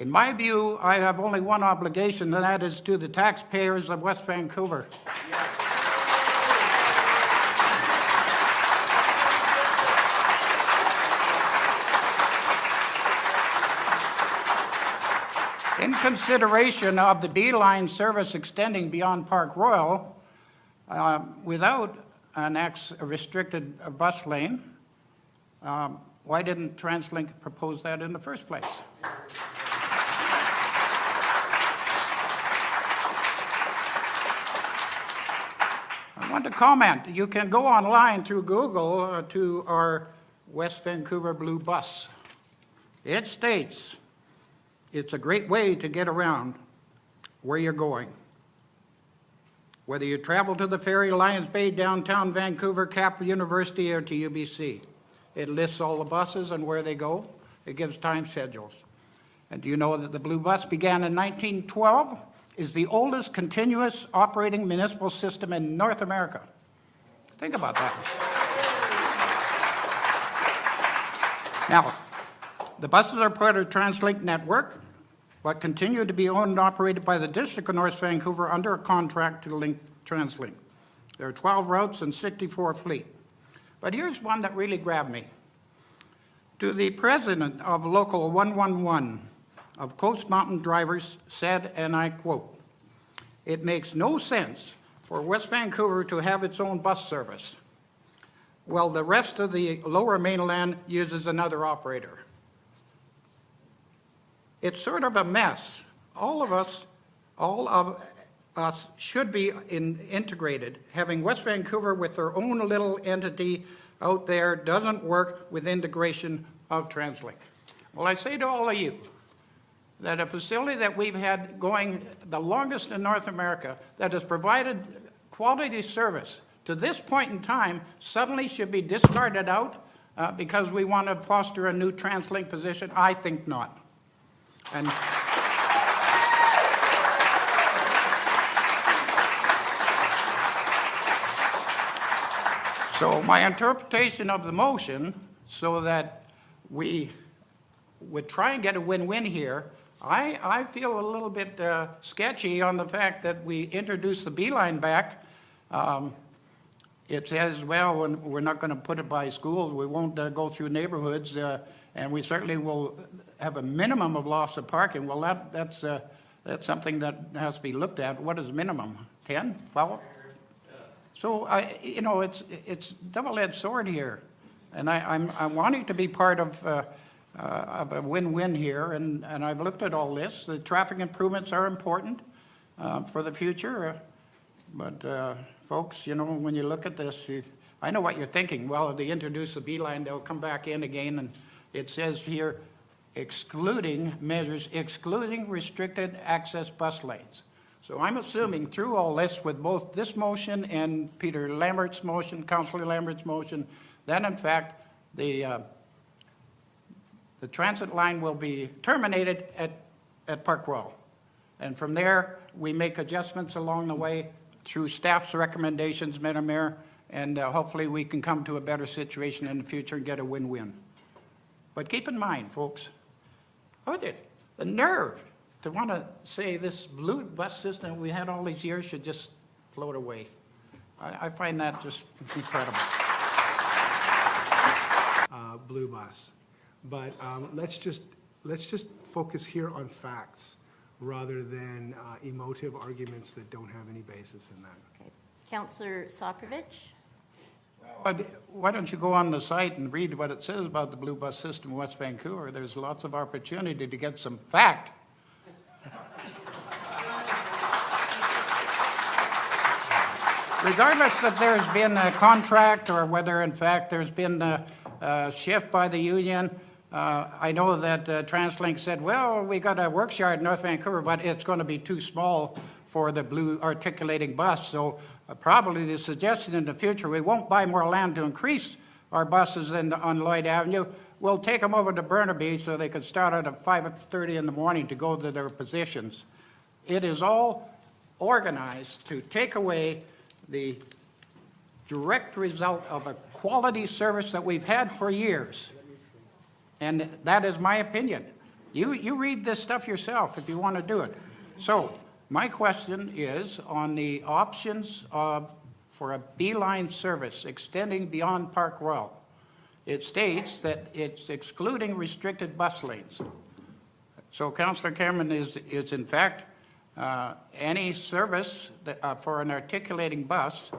In my view, I have only one obligation, and that is to the taxpayers of West Vancouver. In consideration of the B-line service extending beyond Park Royal, without a restricted bus lane, why didn't TransLink propose that in the first place? I want to comment. You can go online through Google to our West Vancouver Blue Bus. It states it's a great way to get around where you're going. Whether you travel to the ferry, Lions Bay, downtown Vancouver, Cap University, or to UBC. It lists all the buses and where they go. It gives time schedules. And do you know that the Blue Bus began in 1912, is the oldest continuous operating municipal system in North America? Think about that. Now, the buses are part of the TransLink network, but continue to be owned and operated by the District of North Vancouver under a contract to link TransLink. There are 12 routes and 64 fleet. But here's one that really grabbed me. To the president of Local 111 of Coast Mountain Drivers said, and I quote, "It makes no sense for West Vancouver to have its own bus service. Well, the rest of the lower mainland uses another operator. It's sort of a mess. All of us should be integrated. Having West Vancouver with their own little entity out there doesn't work with integration of TransLink." Well, I say to all of you that a facility that we've had going the longest in North America that has provided quality service to this point in time suddenly should be discarded out because we want to foster a new TransLink position. I think not. And so my interpretation of the motion, so that we would try and get a win-win here, I feel a little bit sketchy on the fact that we introduce the B-line back. It says, well, we're not going to put it by schools. We won't go through neighborhoods, and we certainly will have a minimum of loss of parking. Well, that's something that has to be looked at. What is minimum? 10, 12? So it's double-edged sword here, and I'm wanting to be part of a win-win here, and I've looked at all this. The traffic improvements are important for the future, but folks, when you look at this, I know what you're thinking. Well, if they introduce the B-line, they'll come back in again, and it says here, excluding restricted access bus lanes. So I'm assuming through all this, with both this motion and Peter Lambert's motion, Councillor Lambert's motion, that in fact the transit line will be terminated at Park Royal. And from there, we make adjustments along the way through staff's recommendations, Madam Mayor, and hopefully we can come to a better situation in the future and get a win-win. But keep in mind, folks, the nerve to want to say this blue bus system we had all these years should just float away. I find that just incredible. Blue bus. But let's just focus here on facts rather than emotive arguments that don't have any basis in that. Okay. Councillor Soprovich. Why don't you go on the site and read what it says about the blue bus system in West Vancouver? There's lots of opportunity to get some fact. Regardless if there's been a contract or whether in fact there's been a shift by the union, I know that TransLink said, well, we got a works yard in North Vancouver, but it's going to be too small for the blue articulating bus. So probably the suggestion in the future, we won't buy more land to increase our buses on Lloyd Avenue. We'll take them over to Burnaby so they could start out at 5:30 in the morning to go to their positions. It is all organized to take away the direct result of a quality service that we've had for years. And that is my opinion. You read this stuff yourself if you want to do it. So my question is on the options for a beeline service extending beyond Park Royal. It states that it's excluding restricted bus lanes. So Councillor Cameron is in fact any service that, for an articulating bus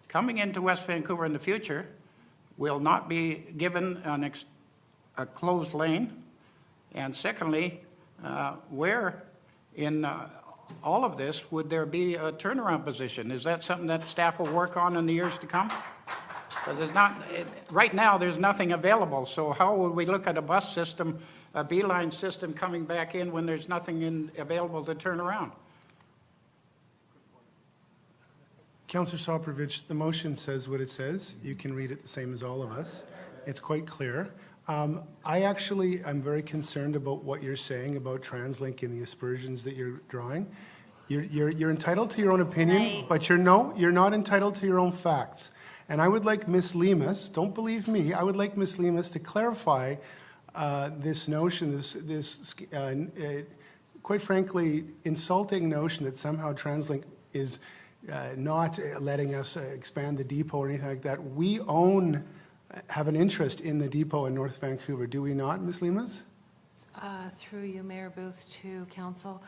coming into West Vancouver in the future will not be given a closed lane. And secondly, where in all of this would there be a turnaround position? Is that something that staff will work on in the years to come? But there's not, right now there's nothing available, so how would we look at a bus system, a beeline system coming back in when there's nothing available to turn around? Councillor Soprovich, the motion says what it says. You can read it the same as all of us. It's quite clear. I actually am very concerned about what you're saying about TransLink and the aspersions that you're drawing. You're entitled to your own opinion, but you're not entitled to your own facts. And I would like Ms. Lemus, don't believe me, I would like Ms. Lemus to clarify this notion, this quite frankly, insulting notion that somehow TransLink is not letting us expand the depot or anything like that. We have an interest in the depot in North Vancouver, do we not, Ms. Lemus? Through you, Mayor Booth, to council.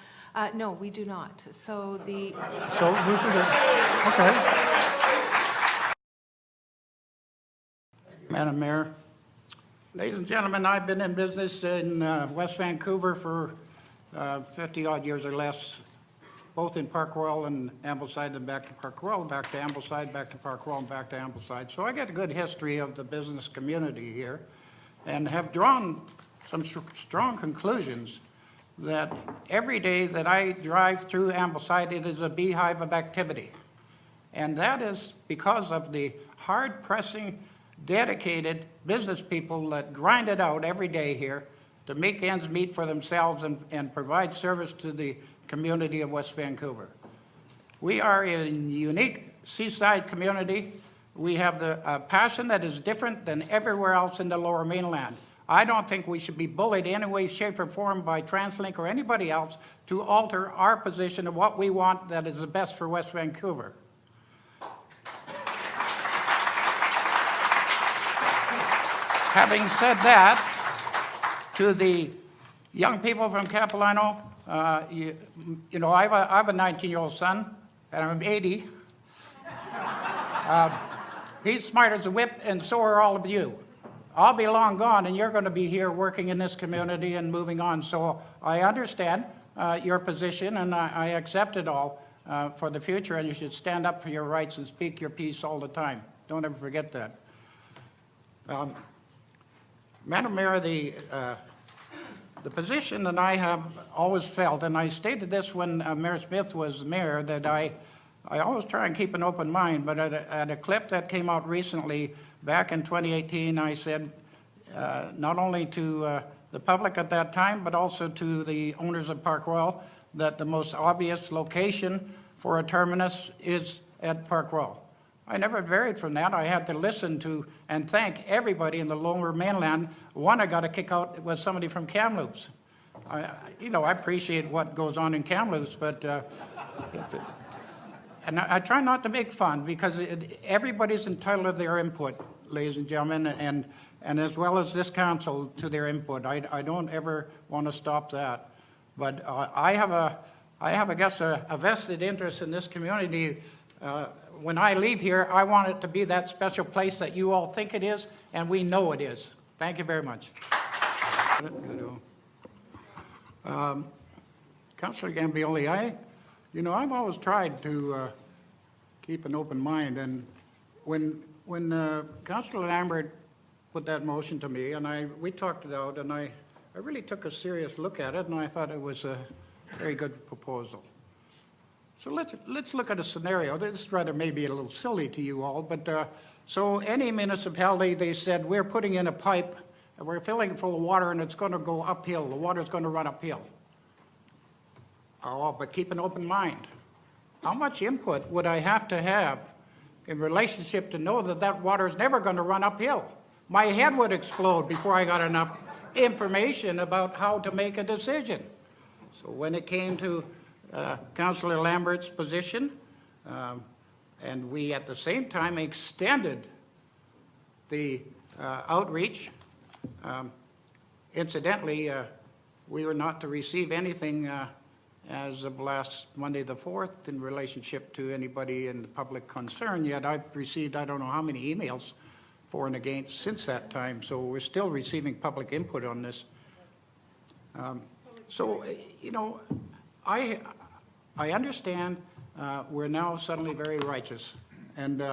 No, we do not. So this is Okay. Madam Mayor, ladies and gentlemen, I've been in business in West Vancouver for 50-odd years or less, both in Park Royal and Ambleside, and back to Park Royal, back to Ambleside, back to Park Royal, and back to Ambleside. So I get a good history of the business community here and have drawn some strong conclusions that every day that I drive through Ambleside, it is a beehive of activity. And that is because of the hard-pressing, dedicated business people that grind it out every day here to make ends meet for themselves and provide service to the community of West Vancouver. We are a unique seaside community. We have a passion that is different than everywhere else in the Lower Mainland. I don't think we should be bullied in any way, shape, or form by TransLink or anybody else to alter our position of what we want that is the best for West Vancouver. Having said that, to the young people from Capilano, you know, I have a 19-year-old son, and I'm 80. He's smart as a whip, and so are all of you. I'll be long gone, and you're going to be here working in this community and moving on. So I understand your position, and I accept it all for the future, and you should stand up for your rights and speak your piece all the time. Don't ever forget that. Madam Mayor, the position that I have always felt, and I stated this when Mayor Smith was mayor, that I always try and keep an open mind, but at a clip that came out recently, back in 2018, I said, not only to the public at that time, but also to the owners of Park Royal, that the most obvious location for a terminus is at Park Royal. I never varied from that. I had to listen to and thank everybody in the Lower Mainland. One I got a kick out was somebody from Kamloops. You know, I appreciate what goes on in Kamloops, but and I try not to make fun because everybody's entitled to their input, ladies and gentlemen, and as well as this council to their input. I don't ever want to stop that. But I have, I guess, a vested interest in this community. When I leave here, I want it to be that special place that you all think it is, and we know it is. Thank you very much. Councillor Gambioli, I've always tried to keep an open mind, and when Councillor Lambert put that motion to me, and we talked it out, and I really took a serious look at it, and I thought it was a very good proposal. So let's look at a scenario. This is rather maybe a little silly to you all, but so any municipality, they said, we're putting in a pipe, and we're filling it full of water, and it's going to go uphill. The water's going to run uphill. Oh, but keep an open mind. How much input would I have to have in relationship to know that that water is never going to run uphill? My head would explode before I got enough information about how to make a decision. So when it came to Councillor Lambert's position, and we at the same time extended the outreach, incidentally, we were not to receive anything as of last Monday the 4th in relationship to anybody in the public concern, yet I've received I don't know how many emails for and against since that time, so we're still receiving public input on this. So, you know, I understand we're now suddenly very righteous, and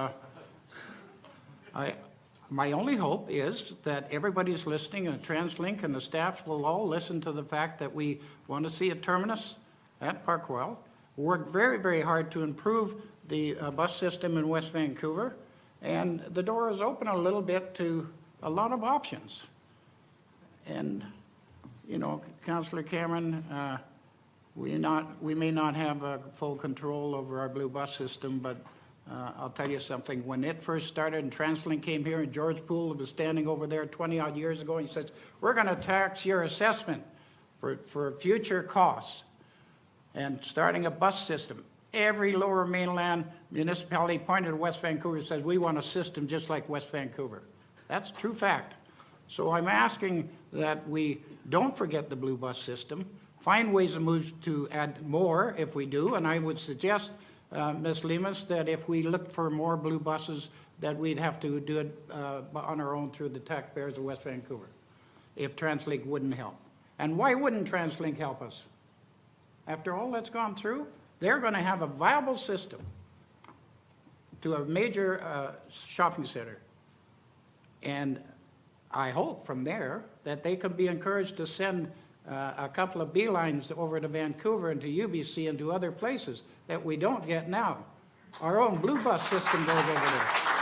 my only hope is that everybody's listening, and TransLink and the staff will all listen to the fact that we want to see a terminus at Parkwell, work very, very hard to improve the bus system in West Vancouver, and the door is open a little bit to a lot of options. And, you know, Councillor Cameron, we may not have full control over our blue bus system, but I'll tell you something. When it first started and TransLink came here, and George Poole was standing over there 20-odd years ago, and he says, we're going to tax your assessment for future costs. And starting a bus system, every lower mainland municipality pointed to West Vancouver says, we want a system just like West Vancouver. That's true fact. So I'm asking that we don't forget the blue bus system, find ways and means to add more if we do, and I would suggest, Ms. Lemus, that if we look for more blue buses, that we'd have to do it on our own through the taxpayers of West Vancouver, if TransLink wouldn't help. And why wouldn't TransLink help us? After all that's gone through, they're going to have a viable system to a major shopping center. And I hope from there that they can be encouraged to send a couple of beelines over to Vancouver and to UBC and to other places that we don't get now. Our own blue bus system goes over there.